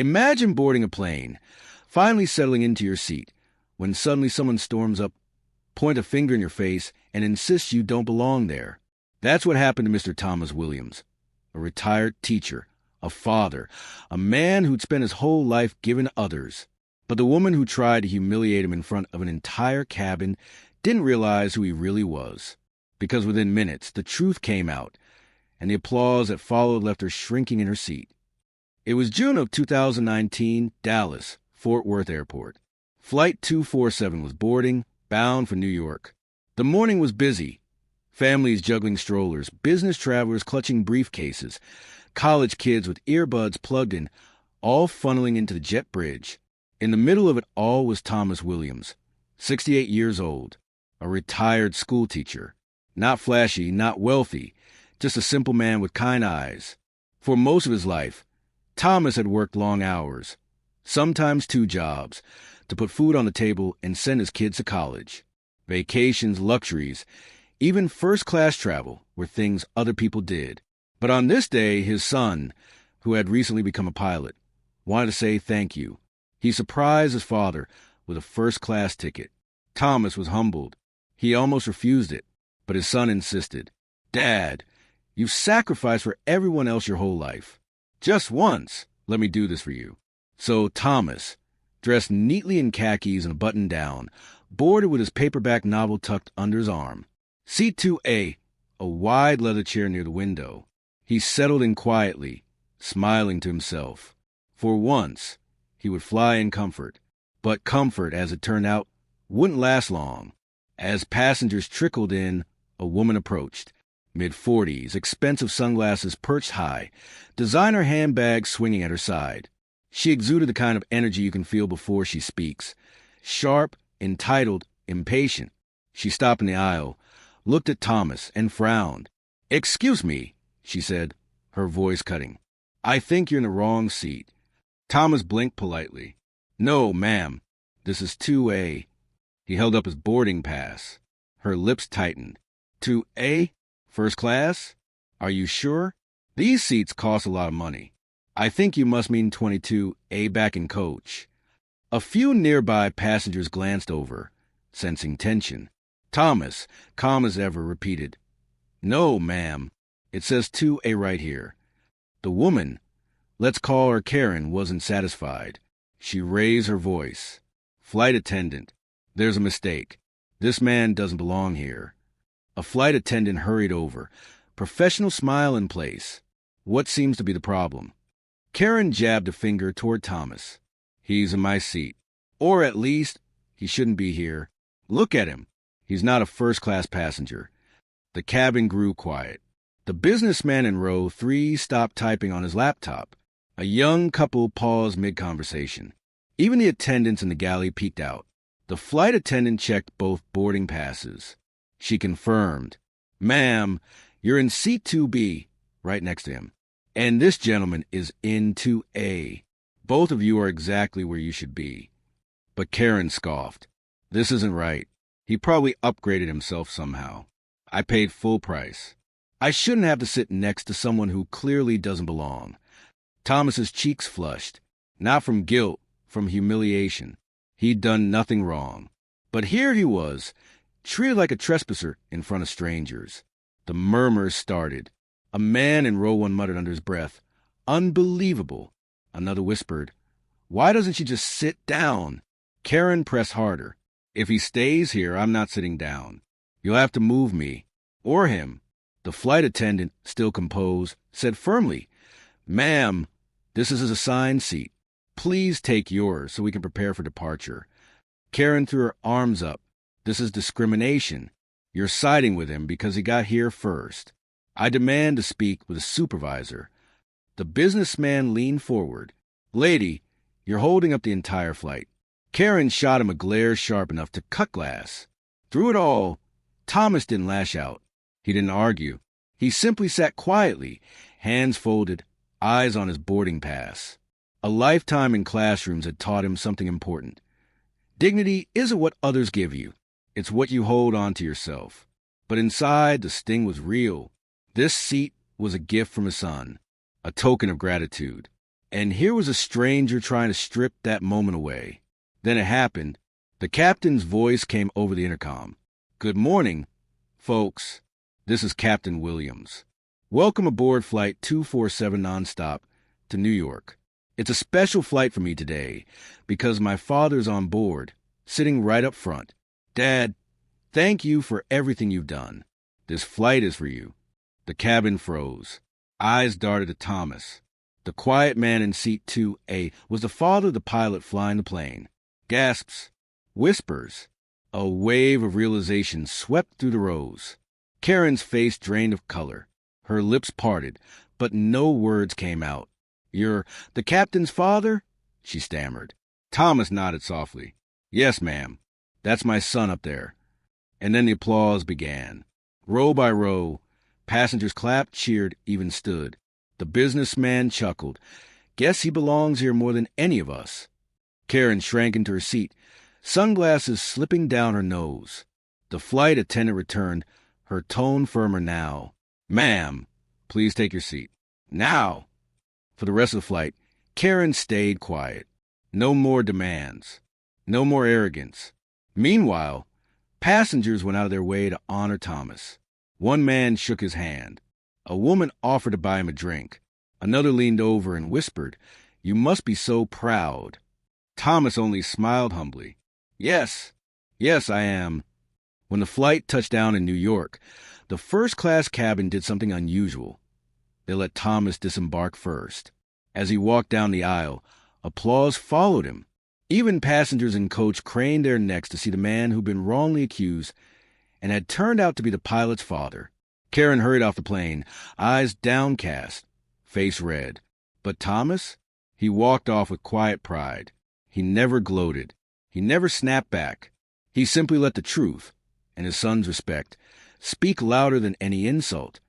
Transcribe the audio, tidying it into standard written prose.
Imagine boarding a plane, finally settling into your seat, when suddenly someone storms up, point a finger in your face, and insists you don't belong there. That's what happened to Mr. Thomas Williams, a retired teacher, a father, a man who'd spent his whole life giving to others. But the woman who tried to humiliate him in front of an entire cabin didn't realize who he really was, because within minutes the truth came out, and the applause that followed left her shrinking in her seat. It was June of 2019, Dallas, Fort Worth Airport. Flight 247 was boarding, bound for New York. The morning was busy. Families juggling strollers, business travelers clutching briefcases, college kids with earbuds plugged in, all funneling into the jet bridge. In the middle of it all was Thomas Williams, 68 years old, a retired schoolteacher. Not flashy, not wealthy, just a simple man with kind eyes. For most of his life, Thomas had worked long hours, sometimes 2 jobs, to put food on the table and send his kids to college. Vacations, luxuries, even first-class travel were things other people did. But on this day, his son, who had recently become a pilot, wanted to say thank you. He surprised his father with a first-class ticket. Thomas was humbled. He almost refused it, but his son insisted. "Dad, you've sacrificed for everyone else your whole life. Just once, let me do this for you." So Thomas, dressed neatly in khakis and a button down, boarded with his paperback novel tucked under his arm. Seat 2A, a wide leather chair near the window. He settled in quietly, smiling to himself. For once, he would fly in comfort. But comfort, as it turned out, wouldn't last long. As passengers trickled in, a woman approached. Mid-40s, expensive sunglasses perched high, designer handbags swinging at her side. She exuded the kind of energy you can feel before she speaks. Sharp, entitled, impatient. She stopped in the aisle, looked at Thomas, and frowned. "Excuse me," she said, her voice cutting. "I think you're in the wrong seat." Thomas blinked politely. "No, ma'am. This is 2A. He held up his boarding pass. Her lips tightened. 2A? First class? Are you sure? These seats cost a lot of money. I think you must mean 22A back in coach." A few nearby passengers glanced over, sensing tension. Thomas, calm as ever, repeated, "No, ma'am. It says 2A right here." The woman, let's call her Karen, wasn't satisfied. She raised her voice. "Flight attendant, there's a mistake. This man doesn't belong here." A flight attendant hurried over, professional smile in place. "What seems to be the problem?" Karen jabbed a finger toward Thomas. "He's in my seat. Or at least, he shouldn't be here. Look at him. He's not a first-class passenger." The cabin grew quiet. The businessman in row 3 stopped typing on his laptop. A young couple paused mid-conversation. Even the attendants in the galley peeked out. The flight attendant checked both boarding passes. She confirmed, "Ma'am, you're in seat 2B, right next to him. And this gentleman is in 2A. Both of you are exactly where you should be." But Karen scoffed. "This isn't right. He probably upgraded himself somehow. I paid full price. I shouldn't have to sit next to someone who clearly doesn't belong." Thomas's cheeks flushed, not from guilt, from humiliation. He'd done nothing wrong. But here he was, treated like a trespasser in front of strangers. The murmurs started. A man in row 1 muttered under his breath, "Unbelievable." Another whispered, "Why doesn't she just sit down?" Karen pressed harder. "If he stays here, I'm not sitting down. You'll have to move me. Or him." The flight attendant, still composed, said firmly, "Ma'am, this is his assigned seat. Please take yours so we can prepare for departure." Karen threw her arms up. "This is discrimination. You're siding with him because he got here first. I demand to speak with a supervisor." The businessman leaned forward. "Lady, you're holding up the entire flight." Karen shot him a glare sharp enough to cut glass. Through it all, Thomas didn't lash out. He didn't argue. He simply sat quietly, hands folded, eyes on his boarding pass. A lifetime in classrooms had taught him something important. Dignity isn't what others give you. It's what you hold on to yourself. But inside, the sting was real. This seat was a gift from his son, a token of gratitude. And here was a stranger trying to strip that moment away. Then it happened. The captain's voice came over the intercom. "Good morning, folks. This is Captain Williams. Welcome aboard Flight 247 nonstop to New York. It's a special flight for me today because my father's on board, sitting right up front. Dad, thank you for everything you've done. This flight is for you." The cabin froze. Eyes darted to Thomas. The quiet man in seat 2A was the father of the pilot flying the plane. Gasps. Whispers. A wave of realization swept through the rows. Karen's face drained of color. Her lips parted, but no words came out. "You're the captain's father?" she stammered. Thomas nodded softly. "Yes, ma'am. That's my son up there." And then the applause began. Row by row, passengers clapped, cheered, even stood. The businessman chuckled. "Guess he belongs here more than any of us." Karen shrank into her seat, sunglasses slipping down her nose. The flight attendant returned, her tone firmer now. "Ma'am, please take your seat. Now!" For the rest of the flight, Karen stayed quiet. No more demands. No more arrogance. Meanwhile, passengers went out of their way to honor Thomas. One man shook his hand. A woman offered to buy him a drink. Another leaned over and whispered, "You must be so proud." Thomas only smiled humbly. Yes, I am." When the flight touched down in New York, the first-class cabin did something unusual. They let Thomas disembark first. As he walked down the aisle, applause followed him. Even passengers in coach craned their necks to see the man who'd been wrongly accused and had turned out to be the pilot's father. Karen hurried off the plane, eyes downcast, face red. But Thomas? He walked off with quiet pride. He never gloated. He never snapped back. He simply let the truth, and his son's respect, speak louder than any insult.